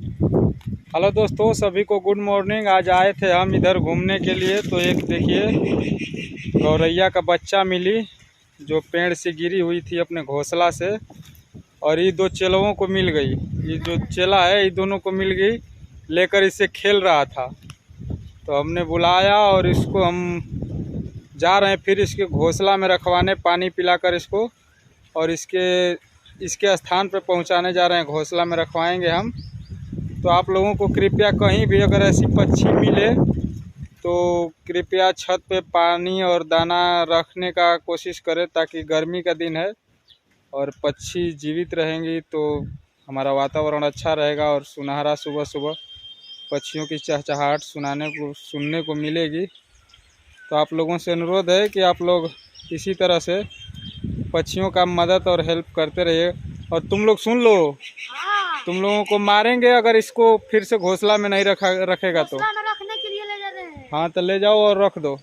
Hello दोस्तों, सभी को गुड मॉर्निंग। आज आए थे हम इधर घूमने के लिए। तो एक देखिए गौरैया का बच्चा मिली जो पेड़ से गिरी हुई थी अपने घोंसला से, और ये दो चेलों को मिल गई। ये जो चेला है ये दोनों को मिल गई, लेकर इससे खेल रहा था। तो हमने बुलाया और इसको हम जा रहे हैं फिर इसके घोंसला में रखवाने, पानी पिलाकर इसको, और इसके स्थान पर पहुंचाने जा रहे हैं। घोंसला में रखवाएंगे हम। तो आप लोगों को कृपया कहीं भी अगर ऐसी पक्षी मिले तो कृपया छत पे पानी और दाना रखने का कोशिश करें, ताकि गर्मी का दिन है और पक्षी जीवित रहेंगी तो हमारा वातावरण अच्छा रहेगा और सुनहरा सुबह सुबह पक्षियों की चहचहाहट सुनने को मिलेगी। तो आप लोगों से अनुरोध है कि आप लोग इसी तरह से पक्षियों का मदद और हेल्प करते रहिए। और तुम लोग सुन लो, तुम लोगों को मारेंगे अगर इसको फिर से घोंसला में नहीं रखेगा तो। घोंसला में रखने के लिए ले जा रहे हैं। हाँ तो ले जाओ और रख दो।